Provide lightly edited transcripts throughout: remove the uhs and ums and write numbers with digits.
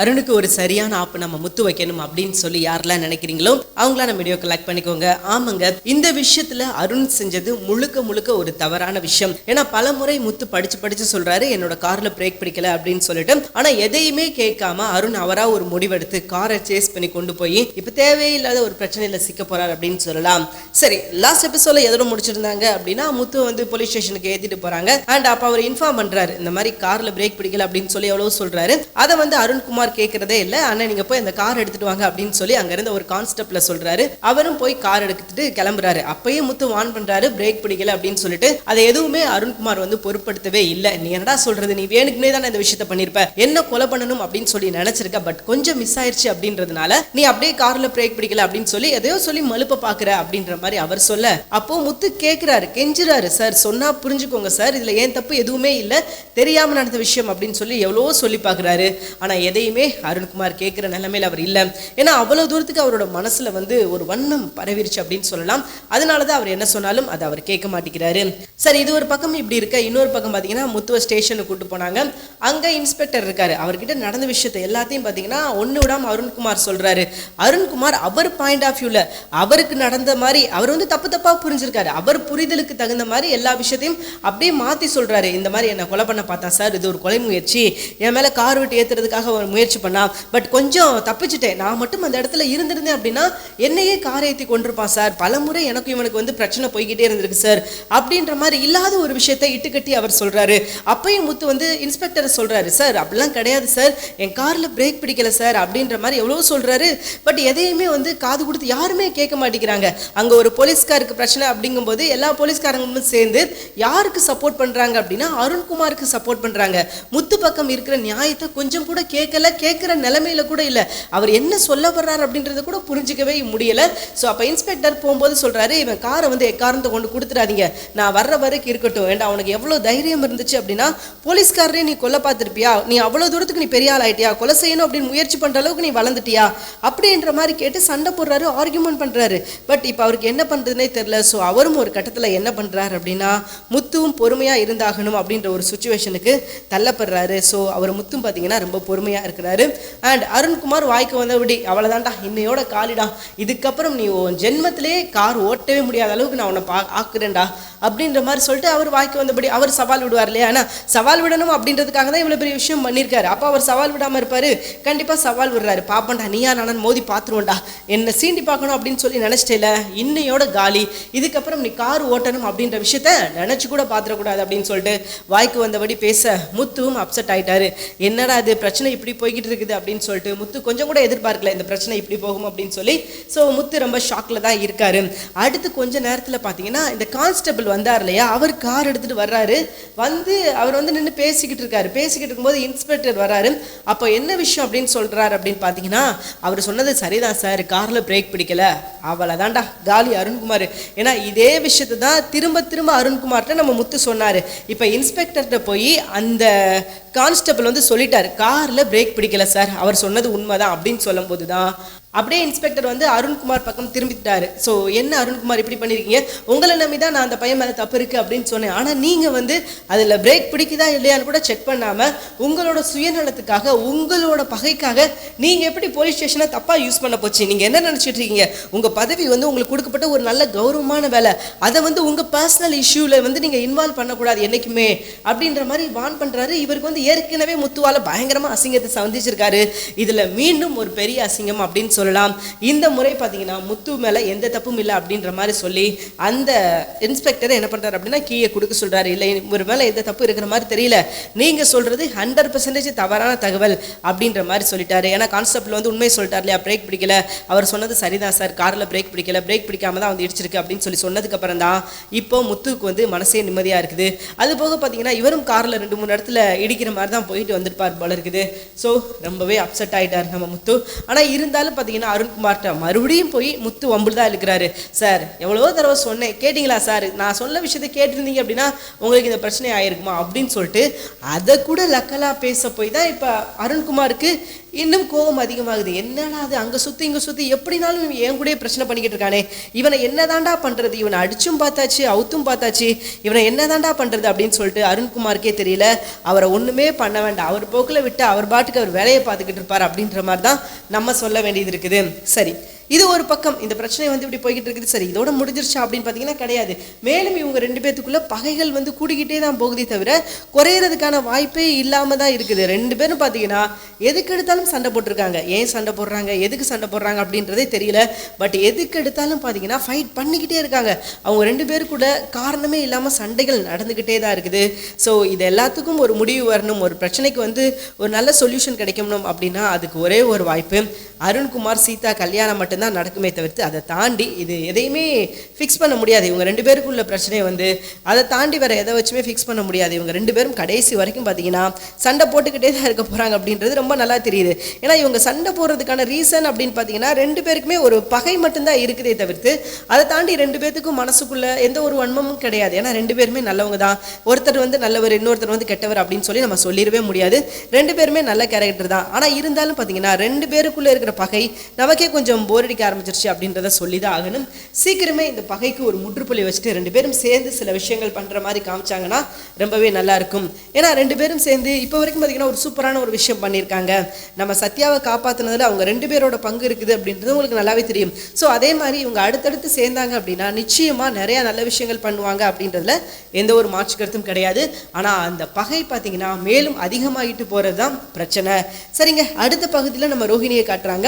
அருணுக்கு ஒரு சரியான ஆப்பு நம்ம முத்து வைக்கணும் அப்படின்னு சொல்லி யாரெல்லாம் நினைக்கிறீங்களோ அவங்களாம் நம்ம வீடியோ கலெக்ட் பண்ணிக்கோங்க. ஆமாங்க, இந்த விஷயத்துல அருண் செஞ்சது முழுக்க முழுக்க ஒரு தவறான விஷயம். ஏன்னா பல முறை முத்து படிச்சு சொல்றாரு என்னோட கார்ல பிரேக் பிடிக்கல அப்படின்னு சொல்லிட்டு. ஆனா எதையுமே கேட்காம அருண் அவரா ஒரு முடிவெடுத்து காரை சேஸ் பண்ணி கொண்டு போய் இப்ப தேவையில்லாத ஒரு பிரச்சனையில சிக்க போறாரு அப்படின்னு சொல்லலாம். சரி, லாஸ்ட் எபிசோட்ல எதோ முடிச்சிருந்தாங்க அப்படின்னா முத்து வந்து போலீஸ் ஸ்டேஷனுக்கு ஏத்திட்டு போறாங்க. அண்ட் அப்ப அவர் இன்ஃபார்ம் பண்றாரு இந்த மாதிரி கார்ல பிரேக் பிடிக்கல அப்படின்னு சொல்லி எவ்வளவு சொல்றாரு. அதை வந்து அருண்குமார் கேட்கறதே இல்ல. அண்ணா நீங்க போய் அந்த கார் எடுத்துட்டு வாங்க அப்படின்னு சொல்லி அங்க இருந்த ஒரு கான்ஸ்டபிள்ல சொல்றாரு. அவரும் போய் கார் எடுத்துட்டு கிளம்புறாரு. அப்பயும் முத்து வான் பண்றாரு பிரேக் பிடிக்கல அப்படின்னு சொல்லிட்டு. அதை எதுவுமே அருண்குமார் வந்து பொருட்படுத்தவே இல்லை. நீ என்னடா சொல்றது, நீ வேணுக்குனே தான் இந்த விஷயத்த பண்ணிருப்ப, என்ன கொலை பண்ணணும் அப்படின்னு சொல்லி நினைச்சிருக்க, பட் கொஞ்சம் மிஸ் ஆயிடுச்சு அப்படின்றதுனால நீ அப்படியே கார்ல பிரேக் பிடிக்கல அப்படின்னு சொல்லி எதையோ சொல்லி மலுப்ப பாக்குற அப்படின்ற மாதிரி அவர் சொல்ல, அப்போ முத்து கேட்கிறாரு, கெஞ்சுறாரு, சார் சொன்னா புரிஞ்சுக்கோங்க சார், இதுல ஏன் தப்பு எதுவுமே இல்லை, தெரியாம நடந்த விஷயம் அப்படின்னு சொல்லி எவ்வளவோ சொல்லி பாக்குறாரு. ஆனா எதையுமே அருண்குமார் கேட்கிற நிலைமையில அவர் இல்லை. ஏன்னா அவ்வளவு தூரத்துக்கு அவரோட மனசுல வந்து ஒரு வண்ணம் பரவிருச்சு அப்படின்னு சொல்லலாம். அதனாலதான் அவர் என்ன சொன்னாலும் அதை அவர் கேட்க மாட்டேங்கிறாரு. சரி, இது ஒரு பக்கம் இப்படி இருக்க, இன்னொரு பக்கம் பாத்தீங்கன்னா முத்துவ ஸ்டேஷனுக்கு கூட்டு போனாங்க. அங்க இன்ஸ்பெக்டர் இருக்காரு. அவர்கிட்ட நடந்த விஷயத்தை எல்லாத்தையும் பாத்தீங்கன்னா ஒண்ணு விடாம அருண்குமார் சொல்றாரு. அருண்குமார் அவர் பாயிண்ட் ஆஃப் வியூல அவருக்கு நடந்த மாதிரி அவர் வந்து தப்பா புரிஞ்சிருக்காரு. அவர் புரிதலுக்கு தகுந்த மாதிரி எல்லா விஷயத்தையும் அப்படியே மாத்தி சொல்றாரு. இந்த மாதிரி என்ன கொலை பண்ண பார்த்தா சார், இது ஒரு கொலை முயற்சி, என் மேல கார் விட்டு ஏத்துறதுக்காக ஒரு முயற்சி பண்ணா, பட் கொஞ்சம் தப்பிச்சுட்டேன், நான் மட்டும் அந்த இடத்துல இருந்திருந்தேன் அப்படின்னா என்னையே கார் ஏற்றி கொண்டிருப்பான் சார், பலமுறை எனக்கும் இவனுக்கு வந்து பிரச்சனை போய்கிட்டே இருந்திருக்கு சார் அப்படின்ற மாதிரி இல்லாத ஒரு விஷயத்தை இட்டுக்கட்டி அவர் சொல்றாரு. அப்பயும் முத்து வந்து இன்ஸ்பெக்டர் சொல்றாரு, சார் அப்படிலாம் கிடையாது சார், என் கார்ல பிரேக் பிடிக்கல சார் அப்படின்ற மாதிரி எவ்வளவு சொல்றாரு. பட் எதையுமே வந்து காது கொடுத்து யாருமே கேட்க மாட்டேங்கிறாங்க. அங்க ஒரு போலீஸ்காருக்கு பிரச்சனை அப்படிங்கும்போது எல்லா போலீஸ்காரங்களும் சேர்ந்து யாருக்கு சப்போர்ட் பண்றாங்க அப்படின்னா அருண்குமாருக்கு சப்போர்ட் பண்றாங்க. முத்து பக்கம் இருக்கிற நியாயத்தை கொஞ்சம் கூட கேட்கிற நிலைமையில கூட இல்ல. அவர் என்ன சொல்ல வர்றாரு அப்படின்றத கூட புரிஞ்சிக்கவே முடியல. சோ அப்ப இன்ஸ்பெக்டர் போகும்போது சொல்றாரு, இவன் காரை வந்து எக்காரணத்தை கொண்டு கொடுத்துறாதீங்க, நான் வர்ற வரைக்கும் இருக்கட்டும். ஏண்டா அவனுக்கு எவ்வளவு தைரியம் இருந்துச்சு அப்படின்னா போலீஸ்காரரே நீ கொலை பார்த்திருப்பியா, நீ அவ்வளவு தூரத்துக்கு நீ பெரிய ஆள் ஆயிட்டியா, கொலை செய்யணும் அப்படின்னு முயற்சி பண்ற அளவுக்கு நீ வளர்ந்துட்டியா அப்படின்ற மாதிரி கேட்டு சண்டை போடுறாரு, ஆர்கியூமெண்ட் பண்றாரு. பட் இப்ப அவருக்கு என்ன பண்றதுனே தெரியல. சோ அவரும் ஒரு கட்டத்துல என்ன பண்றாரு அப்படின்னா முத்துவும் பொறுமையா இருந்தாகணும் அப்படின்ற ஒரு சுச்சுவேஷனுக்கு தள்ளப்படுறாரு. ஸோ அவர் முத்தும் பார்த்தீங்கன்னா ரொம்ப பொறுமையா இருக்கிறாரு. அண்ட் அருண்குமார் வாய்க்கு வந்தபடி அவ்வளவுதான்டா, இன்னையோட காலிடா, இதுக்கப்புறம் நீ உன் ஜென்மத்திலே கார் ஓட்டவே முடியாத அளவுக்கு நான் உன்னை ஆக்குறேன்டா அப்படின்ற மாதிரி சொல்லிட்டு அவர் வாய்க்கு வந்தபடி அவர் சவால் விடுவார் இல்லையா. ஆனால் சவால் விடணும் அப்படின்றதுக்காக தான் இவ்வளோ பெரிய விஷயம் பண்ணியிருக்காரு. அப்போ அவர் சவால் விடாமல் இருப்பாரு, கண்டிப்பாக சவால் விடுறாரு. பாப்பண்டா, நீயா நானும் மோதி பார்த்துருவோண்டா, என்னை சீண்டி பார்க்கணும் அப்படின்னு சொல்லி நினைச்சிட்டேல, இன்னையோட காலி, இதுக்கப்புறம் நீ கார் ஓட்டணும் அப்படின்ற விஷயத்த நினைச்சு கூட பார்த்துடக்கூடாது அப்படின்னு சொல்லிட்டு வாய்க்கு வந்தபடி பேச முத்துவும் அப்செட் ஆயிட்டாரு. என்னடா அது பிரச்சனை இப்படி போய்கிட்டு இருக்குது அப்படின்னு சொல்லிட்டு முத்து கொஞ்சம் கூட எதிர்பார்க்கல இந்த பிரச்சனை இப்படி போகும் அப்படின்னு சொல்லி. ஸோ முத்து ரொம்ப ஷாக்ல தான் இருக்காரு. அடுத்து கொஞ்ச நேரத்தில் பார்த்தீங்கன்னா இந்த கான்ஸ்டபிள் வந்தார் இல்லையா, அவர் கார் எடுத்துட்டு வர்றாரு. வந்து அவர் வந்து நின்று பேசிக்கிட்டு இருக்கும்போது இன்ஸ்பெக்டர் வர்றாரு. அப்போ என்ன விஷயம் அப்படின்னு சொல்றாரு அப்படின்னு பார்த்தீங்கன்னா, அவர் சொன்னது சரிதான் சார், கார்ல பிரேக் பிடிக்கல, அவ்வளோதான்டா காலி அருண்குமார். ஏன்னா இதே விஷயத்தை தான் திரும்ப அருண்குமார்கிட்ட நம்ம முத்து சொன்னாரு. இப்போ இன்ஸ்பெக்டர்கிட்ட போய் அந்த கான்ஸ்டபிள் வந்து சொல்லிட்டாரு, கார்ல பிரேக் பிடிக்கல சார், அவர் சொன்னது உண்மைதான் அப்படின்னு சொல்லும் போது தான் அப்படியே இன்ஸ்பெக்டர் வந்து அருண்குமார் பக்கம் திரும்பிட்டாரு. ஸோ என்ன அருண்குமார் இப்படி பண்ணியிருக்கீங்க, உங்களை நம்பி தான் நான் அந்த பையன் மேலே தப்பு இருக்குது அப்படின்னு சொன்னேன், ஆனால் நீங்கள் வந்து அதில் பிரேக் பிடிக்குதா இல்லையான்னு கூட செக் பண்ணாமல் உங்களோட சுயநலத்துக்காக உங்களோட பகைக்காக நீங்கள் எப்படி போலீஸ் ஸ்டேஷனை தப்பாக யூஸ் பண்ண போச்சு, நீங்கள் என்ன நினச்சிட்டு இருக்கீங்க, உங்கள் பதவி வந்து உங்களுக்கு கொடுக்கப்பட்ட ஒரு நல்ல கௌரவமான வேலை, அதை வந்து உங்கள் பர்சனல் இஷ்யூவில் வந்து நீங்கள் இன்வால்வ் பண்ணக்கூடாது என்றைக்குமே அப்படின்ற மாதிரி வான் பண்ணுறாரு. இவருக்கு வந்து ஏற்கனவே முத்துவால் பயங்கரமாக அசிங்கத்தை சந்திச்சிருக்காரு, இதில் மீண்டும் ஒரு பெரிய அசிங்கம் அப்படின்னு சொல்லலாம். இந்த முறை பார்த்தீங்கன்னா முத்து மேல எந்த தப்பும் இல்லை அப்படின்ற மாதிரி சொல்லி அந்த இன்ஸ்பெக்டர் என்ன பண்றாரு அப்படின்னா கீயை கொடுக்க சொல்றாரு. இல்லை ஒரு மேல எந்த தப்பு இருக்கிற மாதிரி தெரியல, நீங்க சொல்றது 100% தவறான தகவல் அப்படின்ற மாதிரி சொல்லிட்டாரு. ஏன்னா கான்ஸ்டபிள் வந்து உண்மையை சொல்லிட்டார் இல்லையா, பிரேக் பிடிக்கல, அவர் சொன்னது சரிதான் சார், கார்ல பிரேக் பிடிக்கல, பிரேக் பிடிக்காம தான் வந்து இடிச்சிருக்கு அப்படின்னு சொன்னதுக்கு அப்புறம் தான் இப்போ முத்துக்கு வந்து மனசே நிம்மதியா இருக்குது. அது போக பார்த்தீங்கன்னா இவரும் கார்ல 2-3 இடத்துல இடிக்கிற மாதிரி தான் போயிட்டு வந்துருப்பார் போல இருக்குது. ஸோ ரொம்பவே அப்செட் ஆயிட்டார் நம்ம முத்து. ஆனா இருந்தாலும் பார்த்தீங்கன்னா அருண்குமார்ட்ட மறுபடியும் போய் முத்து வம்புதான் இருக்கிறாரு. சார் எவ்வளவோ தடவை சொன்னேன், கேட்டீங்களா சார், நான் சொல்ல விஷயத்தை கேட்டிருந்தீங்க அப்படின்னா உங்களுக்கு இந்த பிரச்சனை ஆயிருக்குமா அப்படின்னு சொல்லிட்டு அதை கூட லக்கலா பேச போய் தான் இப்போ அருண்குமாருக்கு இன்னும் கோபம் அதிகமாகுது. என்னடா அது, அங்கே சுற்றி இங்கே சுற்றி எப்படினாலும் இவன் என் கூட பிரச்சனை பண்ணிக்கிட்டு இருக்கானே, இவனை என்னதாண்டா பண்ணுறது, இவனை அடிச்சும் பார்த்தாச்சு அவுத்தும் பார்த்தாச்சு, இவனை என்னதாண்டா பண்ணுறது அப்படின்னு சொல்லிட்டு அருண்குமாருக்கே தெரியல. அவரை ஒன்றுமே பண்ண வேண்டாம், அவர் போக்கில் விட்டு அவர் பாட்டுக்கு அவர் வேலையை பார்த்துக்கிட்டு இருப்பார் அப்படின்ற மாதிரி தான் நம்ம சொல்ல வேண்டியது இருக்குது. சரி, இது ஒரு பக்கம் இந்த பிரச்சனை இப்படி போய்கிட்டு இருக்குது. சரி, இதோட முடிஞ்சிருச்சா அப்படின்னு பார்த்தீங்கன்னா கிடையாது. மேலும் இவங்க 2 பேத்துக்குள்ள பகைகள் கூடிக்கிட்டே தான் போகுதே தவிர குறையிறதுக்கான வாய்ப்பே இல்லாமல் தான் இருக்குது. 2 பேரும் பார்த்தீங்கன்னா எதுக்கு எடுத்தாலும் சண்டை போட்டிருக்காங்க. ஏன் சண்டை போடுறாங்க, எதுக்கு சண்டை போடுறாங்க அப்படின்றதே தெரியல. பட் எதுக்கு எடுத்தாலும் பார்த்தீங்கன்னா ஃபைட் பண்ணிக்கிட்டே இருக்காங்க. அவங்க 2 பேரு கூட காரணமே இல்லாமல் சண்டைகள் நடந்துக்கிட்டே தான் இருக்குது. ஸோ இது எல்லாத்துக்கும் ஒரு முடிவு வரணும், ஒரு பிரச்சனைக்கு ஒரு நல்ல சொல்யூஷன் கிடைக்கணும் அப்படின்னா அதுக்கு ஒரே ஒரு வாய்ப்பு அருண்குமார் சீதா கல்யாணம் மட்டும்தான் நடக்குமே தவிர்த்து அதை தாண்டி இது எதையுமே ஃபிக்ஸ் பண்ண முடியாது. இவங்க 2 பேருக்குள்ள பிரச்சனையை அதை தாண்டி வேற எதை வச்சுமே ஃபிக்ஸ் பண்ண முடியாது. இவங்க 2 பேரும் கடைசி வரைக்கும் பார்த்தீங்கன்னா சண்டை போட்டுக்கிட்டே தான் இருக்க போகிறாங்க அப்படின்றது ரொம்ப நல்லா தெரியுது. ஏன்னா இவங்க சண்டை போடுறதுக்கான ரீசன் அப்படின்னு பார்த்தீங்கன்னா 2 பேருக்குமே ஒரு பகை மட்டும்தான் இருக்குதே தவிர்த்து அதை தாண்டி 2 பேத்துக்கும் மனசுக்குள்ள எந்த ஒரு வன்மமும் கிடையாது. ஏன்னா 2 பேருமே நல்லவங்க தான். ஒருத்தர் நல்லவர், இன்னொருத்தர் கெட்டவர் அப்படின்னு சொல்லி நம்ம சொல்லிடவே முடியாது. 2 பேருமே நல்ல கேரக்டர் தான். ஆனால் இருந்தாலும் பார்த்தீங்கன்னா 2 பேருக்குள்ள இருக்கிற பகை நமக்கே கொஞ்சம் போர் அடிக்க ஆரம்பிச்சிருச்சு அப்படின்றத சொல்லி தான் ஆகணும். சீக்கிரமே இந்த பகைக்கு ஒரு முற்றுப்புள்ளி வச்சுட்டு 2 பேரும் சேர்ந்து சில விஷயங்கள் பண்ணுற மாதிரி காமிச்சாங்கன்னா ரொம்பவே நல்லா இருக்கும். ஏன்னா 2 பேரும் சேர்ந்து இப்போ வரைக்கும் பார்த்தீங்கன்னா ஒரு சூப்பரான ஒரு விஷயம் பண்ணியிருக்காங்க. நம்ம சத்யாவை காப்பாற்றினதில் அவங்க 2 பேரோட பங்கு இருக்குது அப்படின்றது உங்களுக்கு நல்லாவே தெரியும். ஸோ அதே மாதிரி இவங்க அடுத்தடுத்து சேர்ந்தாங்க அப்படின்னா நிச்சயமாக நிறையா நல்ல விஷயங்கள் பண்ணுவாங்க அப்படின்றதுல எந்த ஒரு மாற்று கருத்தும் கிடையாது. ஆனால் அந்த பகை பார்த்தீங்கன்னா மேலும் அதிகமாகிட்டு போகிறது தான் பிரச்சனை. சரிங்க, அடுத்த பகுதியில் நம்ம ரோஹிணியை காட்டுறாங்க.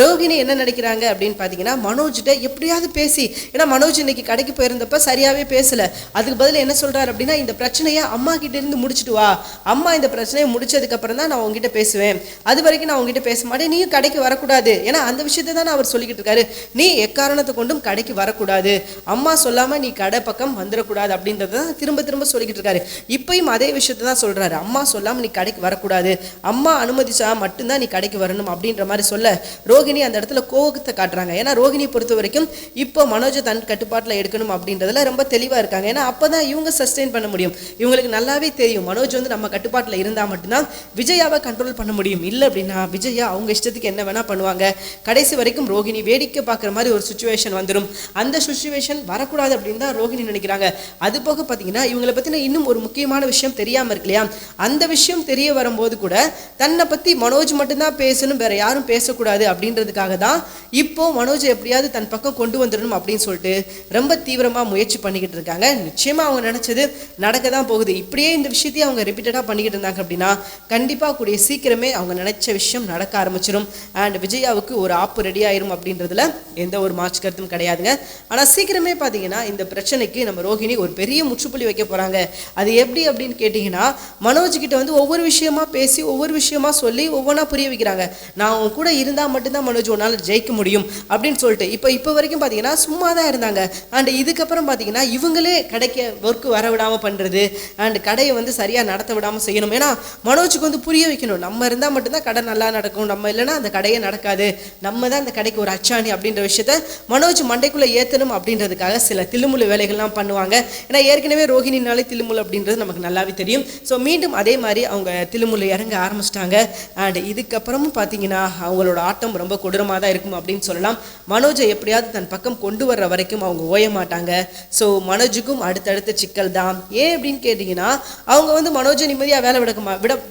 ரோஹிணி என்ன நினைக்கிறாங்க அப்படின்னு பார்த்தீங்கன்னா மனோஜ்கிட்ட எப்படியாவது பேசி, ஏன்னா மனோஜ் இன்னைக்கு கடைக்கு போயிருந்தப்ப சரியாகவே பேசலை. அதுக்கு பதில் என்ன சொல்கிறார் அப்படின்னா இந்த பிரச்சனையை அம்மா கிட்ட இருந்து முடிச்சுட்டு வா, அம்மா இந்த பிரச்சனையை முடிச்சதுக்கப்புறம் தான் நான் உங்ககிட்ட பேசுவேன், அது வரைக்கும் நான் உங்ககிட்ட பேச மாட்டேன், நீயும் கடைக்கு வரக்கூடாது. ஏன்னா அந்த விஷயத்தை தான் அவர் சொல்லிக்கிட்டு இருக்காரு. நீ எக்காரணத்தை கொண்டும் கடைக்கு வரக்கூடாது, அம்மா சொல்லாமல் நீ கடை பக்கம் வந்துடக்கூடாது அப்படின்றத தான் திரும்ப திரும்ப சொல்லிக்கிட்டு இருக்காரு. இப்பயும் அதே விஷயத்தை தான் சொல்கிறாரு. அம்மா சொல்லாமல் நீ கடைக்கு வரக்கூடாது, அம்மா அனுமதிச்சா மட்டும்தான் நீ கடைக்கு வரணும் அப்படின்ற மாதிரி சொல்ல ரோஹிணி அந்த இடத்துல கோபத்தை காட்டுறாங்க. ஏன்னா ரோஹிணி பொறுத்த வரைக்கும் இப்போ மனோஜை தன் கட்டுப்பாட்டில் எடுக்கணும் அப்படின்றதுல ரொம்ப தெளிவாக இருக்காங்க. ஏன்னா அப்போ தான் இவங்க சஸ்டெயின் பண்ண முடியும். இவங்களுக்கு நல்லாவே தெரியும் மனோஜ் நம்ம கட்டுப்பாட்டில் இருந்தால் மட்டும்தான் விஜயாவை கண்ட்ரோல் பண்ண முடியும். இல்லை அப்படின்னா விஜயா அவங்க இஷ்டத்துக்கு என்ன வேணால் பண்ணுவாங்க. கடைசி வரைக்கும் ரோஹிணி வேடிக்கை பார்க்குற மாதிரி ஒரு சுச்சுவேஷன் வந்துடும். அந்த சுச்சுவேஷன் வரக்கூடாது அப்படின்னு தான் ரோஹிணி நினைக்கிறாங்க. அது போக பார்த்தீங்கன்னா இவங்களை பற்றின இன்னும் ஒரு முக்கியமான விஷயம் தெரியாமல் இருக்கு இல்லையா, அந்த விஷயம் தெரிய வரும்போது கூட தன்னை பற்றி மனோஜ் மட்டும்தான் பேசணும், வேற யாரும் பேசக்கூடாது அப்படின்றதுக்காக தான் இப்போ மனோஜ் எப்படியாவது தன் பக்கம் கொண்டு வந்துடணும் அப்படின்னு சொல்லிட்டு ரொம்ப தீவிரமாக முயற்சி பண்ணிக்கிட்டு இருக்காங்க. நிச்சயமாக அவங்க நினச்சது நடக்க தான் போகுது. இப்படியே இந்த விஷயத்தையும் அவங்க ரிப்பீட்டடாக பண்ணிக்கிட்டு இருந்தாங்க அப்படின்னா கண்டிப்பாக கூடிய சீக்கிரமே அவங்க நினைச்ச விஷயம் நடக்க ஆரம்பிச்சிடும். அண்ட் விஜயாவுக்கு ஒரு ஆப்பு ரெடி ஆயிரும் அப்படின்றதுல எந்த ஒரு மாற்று கருத்தும் கிடையாதுங்க. ஆனால் சீக்கிரமே பார்த்தீங்கன்னா இந்த பிரச்சனைக்கு நம்ம ரோஹிணி ஒரு பெரிய முற்றுப்புள்ளி வைக்க போகிறாங்க. அது எப்படி அப்படின்னு கேட்டிங்கன்னா மனோஜ்கிட்ட ஒவ்வொரு விஷயமா பேசி ஒவ்வொரு விஷயமா சொல்லி ஒவ்வொன்றா புரிய வைக்கிறாங்க. நான் உன் கூட இருந்தால் மட்டும்தான் மனோஜ் உன்னால் ஜெயிக்க முடியும் அப்படின்னு சொல்லிட்டு இப்போ வரைக்கும் பார்த்தீங்கன்னா சும்மா தான் இருந்தாங்க. அண்ட் இதுக்கப்புறம் பார்த்தீங்கன்னா இவங்களே கடைக்கு ஒர்க்கு வர விடாமல் பண்ணுறது அண்ட் கடையை சரியாக நடத்த விடாமல் செய்யணும். ஏன்னா மனோஜுக்கு புரிய வைக்கணும், நம்ம இருந்தால் மட்டும்தான் கடை நல்லா நடக்கும், நம்ம இல்லைன்னா அந்த கடையே நடக்காது, நம்ம தான் அந்த கடைக்கு ஒரு அச்சாணி அப்படின்ற விஷயத்த மனோஜ் மண்டைக்குள்ளே ஏற்றணும் அப்படின்றதுக்காக சில தில்லுமுள்ளு வேலைகள்லாம் பண்ணுவாங்க. ஏன்னா ஏற்கனவே ரோஹிணினாலே தில்லுமுள்ளு அப்படின்றது நமக்கு நல்லாவே தெரியும். ஸோ மீண்டும் அதே மாதிரி அவங்க தில்லுமுள்ளு இறங்க ஆரம்பிச்சிட்டாங்க. அண்ட் இதுக்கப்புறமும் பார்த்தீங்கன்னா அவங்களோட ஆட்டம் ரொம்ப கொடூரமாக தான் இருக்கும் அப்படின்னு சொல்லலாம். மனோஜை எப்படியாவது தன் பக்கம் கொண்டு வர்ற வரைக்கும் அவங்க ஓய மாட்டாங்க. ஸோ மனோஜுக்கும் அடுத்தடுத்த சிக்கல் தான். ஏன் அப்படின்னு கேட்டிங்கன்னா அவங்க மனோஜை நிம்மதியாக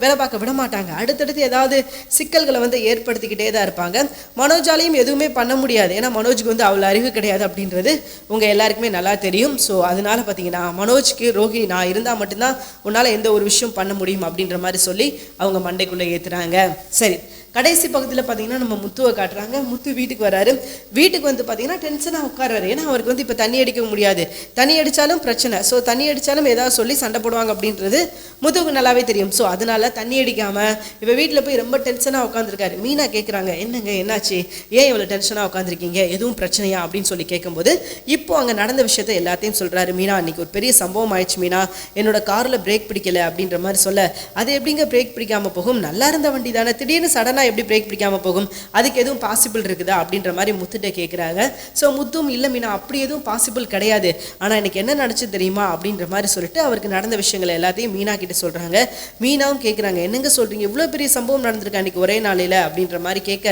வேலை பார்க்க விட மாட்டாங்க. அடுத்தடுத்து ஏதாவது சிக்கல்களை ஏற்படுத்திக்கிட்டே தான் இருப்பாங்க. மனோஜாலையும் எதுவுமே பண்ண முடியாது. ஏன்னா மனோஜுக்கு அவ்வளோ அறிவு கிடையாது அப்படின்றது உங்கள் எல்லாருக்குமே நல்லா தெரியும். ஸோ அதனால பார்த்தீங்கன்னா மனோஜ்க்கு ரோஹிணி நான் இருந்தால் மட்டும்தான் உன்னால் எந்த ஒரு விஷயம் பண்ண முடியும் அப்படின்ற மாதிரி சொல்லி அவங்க மண்டைக்குள்ளே ஏற்றுறாங்க. சரி, கடைசி பக்கத்தில் பார்த்தீங்கன்னா நம்ம முத்துவை காட்டுறாங்க. முத்து வீட்டுக்கு வராரு. வீட்டுக்கு பார்த்தீங்கன்னா டென்ஷனாக உட்கார்றாரு. ஏன்னா அவருக்கு இப்போ தண்ணி அடிக்க முடியாது, தண்ணி அடித்தாலும் பிரச்சனை. ஸோ தண்ணி அடித்தாலும் ஏதாவது சொல்லி சண்டை போடுவாங்க அப்படின்றது முத்துவுக்கு நல்லாவே தெரியும். ஸோ அதனால தண்ணி அடிக்காமல் இப்போ வீட்டில் போய் ரொம்ப டென்ஷனாக உட்காந்துருக்காரு. மீனா கேட்குறாங்க, என்னங்க என்னாச்சு, ஏன் இவ்வளோ டென்ஷனாக உட்காந்துருக்கீங்க, எதுவும் பிரச்சனையா அப்படின்னு சொல்லி கேட்கும்போது இப்போ அங்கே நடந்த விஷயத்தை எல்லாத்தையும் சொல்கிறாரு. மீனா, அன்றைக்கி ஒரு பெரிய சம்பவம் ஆயிடுச்சு மீனா, என்னோட காரில் பிரேக் பிடிக்கல அப்படின்ற மாதிரி சொல்ல, அது எப்படிங்க பிரேக் பிடிக்காமல் போகும், நல்லா இருந்த வண்டி தானே, திடீர்னு சடனாக பண்ணால் எப்படி பிரேக் பிடிக்காமல் போகும், அதுக்கு எதுவும் பாசிபிள் இருக்குதா அப்படின்ற மாதிரி முத்துட்ட கேட்குறாங்க. ஸோ முத்தும் இல்லை மீனா அப்படி எதுவும் பாசிபிள் கிடையாது, ஆனால் எனக்கு என்ன நினச்சி தெரியுமா அப்படின்ற மாதிரி சொல்லிட்டு அவருக்கு நடந்த விஷயங்களை எல்லாத்தையும் மீனா கிட்ட சொல்கிறாங்க. மீனாவும் கேட்குறாங்க, என்னங்க சொல்கிறீங்க, இவ்வளோ பெரிய சம்பவம் நடந்திருக்கு அன்றைக்கி ஒரே நாளையில் அப்படின்ற மாதிரி கேட்க,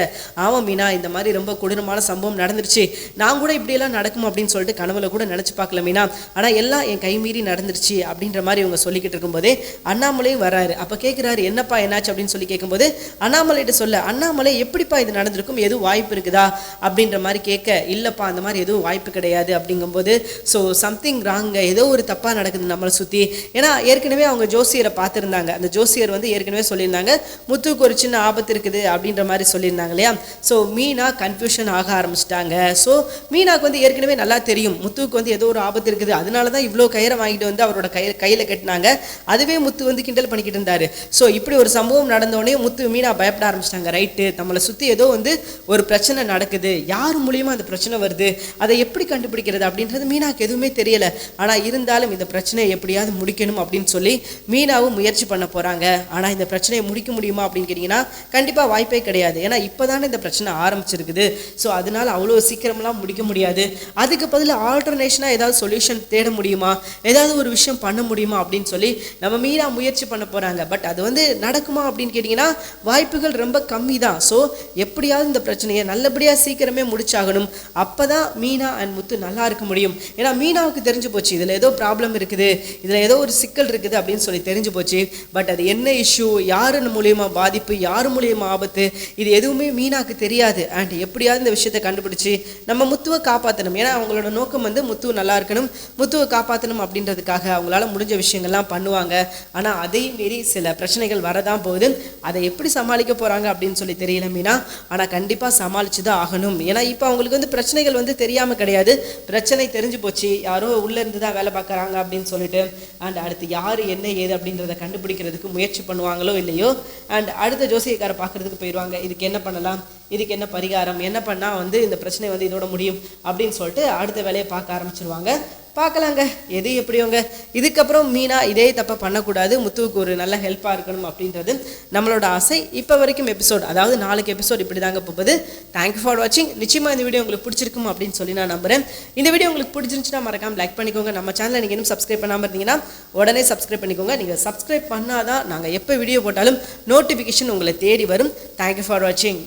ஆமாம் மீனா இந்த மாதிரி ரொம்ப கொடூரமான சம்பவம் நடந்துருச்சு, நான் கூட இப்படியெல்லாம் நடக்கும் அப்படின்னு சொல்லிட்டு கனவுல கூட நினச்சி பார்க்கல மீனா, ஆனால் எல்லாம் என் கை மீறி நடந்துருச்சு அப்படின்ற மாதிரி இவங்க சொல்லிக்கிட்டு இருக்கும்போதே அண்ணாமலையும் வராரு. அப்போ கேட்குறாரு, என்னப்பா என்னாச்சு அப்படின்னு சொல்லி கேட்கும்போது அண்ணாமலைகிட்ட சொல்ல, அண்ணாமலை எப்படிப்பா இது நடந்திருக்கும், எதுவும் வாய்ப்பு இருக்குதா அப்படின்ற மாதிரி கேட்க, இல்லைப்பா அந்த மாதிரி எதுவும் வாய்ப்பு கிடையாது அப்படிங்கும்போது, ஸோ சம்திங் ராங்க, ஏதோ ஒரு தப்பாக நடக்குது நம்மளை சுற்றி. ஏன்னா ஏற்கனவே அவங்க ஜோசியரை பார்த்துருந்தாங்க, அந்த ஜோசியர் வந்து ஏற்கனவே சொல்லியிருந்தாங்க முத்துக்கு ஒரு சின்ன ஆபத்து இருக்குது அப்படின்ற மாதிரி சொல்லியிருந்தாங்க இல்லையா. ஸோ மீனா கன்ஃபியூஷன் ஆக ஆரம்பிச்சிட்டாங்க. ஸோ மீனாக்கு வந்து ஏற்கனவே நல்லா தெரியும் முத்துவுக்கு வந்து ஏதோ ஒரு ஆபத்து இருக்குது, அதனால தான் இவ்வளோ கயிறை வாங்கிட்டு வந்து அவரோட கையில் கட்டினாங்க, அதுவே முத்து வந்து கிண்டல் பண்ணிக்கிட்டு இருந்தார். ஸோ இப்படி ஒரு சம்பவம் நடந்தோடனே முத்து மீனா பயப்பட ஆரம்பிச்சிட்டாங்க. ரைட்டு, நம்மளை சுற்றி ஏதோ வந்து ஒரு பிரச்சனை நடக்குது, யார் மூலியமாக அந்த பிரச்சனை வருது, அதை எப்படி கண்டுபிடிக்கிறது அப்படின்றது மீனாக்கு எதுவுமே தெரியலை. ஆனால் இருந்தாலும் இந்த பிரச்சனையை எப்படியாவது முடிக்கணும் அப்படின்னு சொல்லி மீனாவும் முயற்சி பண்ண போகிறாங்க. ஆனால் இந்த பிரச்சனையை முடிக்க முடியுமா அப்படின்னு கேட்டிங்கன்னா கண்டிப்பாக வாய்ப்பே கிடையாது. ஏன்னா இப்போ தானே இந்த பிரச்சனை ஆரம்பிச்சிருக்குது. ஸோ அதனால அவ்வளோ சீக்கிரமெல்லாம் முடிக்க முடியாது. அதுக்கு பதில் ஆல்டர்னேஷனாக ஏதாவது சொல்யூஷன் தேட முடியுமா, ஏதாவது ஒரு விஷயம் பண்ண முடியுமா அப்படின்னு சொல்லி நம்ம மீனா முயற்சி பண்ண போகிறாங்க. பட் அது வந்து நடக்குமா அப்படின்னு கேட்டிங்கன்னா வாய்ப்புகள் ரொம்ப கம்மி தான். ஸோ எப்படியாவது இந்த பிரச்சனையை நல்லபடியாக சீக்கிரமே முடிச்சாகணும். அப்போ தான் மீனா அண்ட் முத்து நல்லா இருக்க முடியும். ஏன்னா மீனாவுக்கு தெரிஞ்சு போச்சு இதில் ஏதோ ப்ராப்ளம் இருக்குது, இதில் ஏதோ ஒரு சிக்கல் இருக்குது அப்படின்னு சொல்லி தெரிஞ்சு போச்சு. பட் அது என்ன இஷ்யூ, யார் மூலியமாக பாதிப்பு, யார் மூலியமாக ஆபத்து, இது எதுவுமே மீனாக்கு தெரியாது. அண்ட் எப்படியாவது இந்த விஷயத்தை கண்டுபிடிச்சி நம்ம முத்துவை காப்பாற்றணும். ஏன்னா அவங்களோட நோக்கம் வந்து முத்துவை நல்லா இருக்கணும், முத்துவை காப்பாற்றணும் அப்படின்றதுக்காக அவங்களால முடிஞ்ச விஷயங்கள்லாம் பண்ணுவாங்க. ஆனால் அதையும் மீறி சில பிரச்சனைகள் வரதான் போகுது. அதை எப்படி சமாளிக்க போகிறாங்க அப்படின்னு சொல்லி தெரியல மீனா. ஆனால் கண்டிப்பாக சமாளித்து தான் ஆகணும். ஏன்னா இப்போ அவங்களுக்கு வந்து பிரச்சனைகள் வந்து தெரியாமல் கிடையாது, பிரச்சனை தெரிஞ்சு போச்சு, யாரோ உள்ளேருந்து தான் வேலை பார்க்குறாங்க அப்படின்னு சொல்லிட்டு. அண்ட் அடுத்து யார் என்ன ஏது அப்படின்றத கண்டுபிடிக்கிறதுக்கு முயற்சி பண்ணுவாங்களோ இல்லையோ, அண்ட் அடுத்த ஜோசியக்காரை பார்க்குறதுக்கு போயிடுவாங்க. இதுக்கு என்ன பண்ணலாம், இதுக்கு என்ன பரிகாரம், என்ன பண்ணால் வந்து இந்த பிரச்சனை வந்து இதோட முடியும் அப்படின்னு சொல்லிட்டு அடுத்த வேலையை பார்க்க ஆரம்பிச்சிருவாங்க. பார்க்கலாங்க எது எப்படியோங்க. இதுக்கப்புறம் மீனா இதே தப்பை பண்ணக்கூடாது, முத்துவுக்கு ஒரு நல்ல ஹெல்ப்பாக இருக்கணும் அப்படின்றது நம்மளோட ஆசை. இப்போ வரைக்கும் எபிசோட், அதாவது 4 எபிசோட் இப்படி தாங்க போகுது. தேங்க்யூ ஃபார் வாட்சிங். நிச்சயமாக இந்த வீடியோ உங்களுக்கு பிடிச்சிருக்கும் அப்படின்னு சொல்லி நான் நம்புகிறேன். இந்த வீடியோ உங்களுக்கு பிடிச்சிருந்துச்சுன்னா மறக்காம லைக் பண்ணிக்கோங்க. நம்ம சேனலை நீங்கள் இன்னும் சப்ஸ்கிரைப் பண்ணாமல் இருந்தீங்கன்னா உடனே சப்ஸ்கிரைப் பண்ணிக்கோங்க. நீங்கள் சப்ஸ்கிரைப் பண்ணாதான் நாங்கள் எப்போ வீடியோ போட்டாலும் நோட்டிஃபிகேஷன் உங்களை தேடி வரும். தேங்க்யூ ஃபார் வாட்சிங்.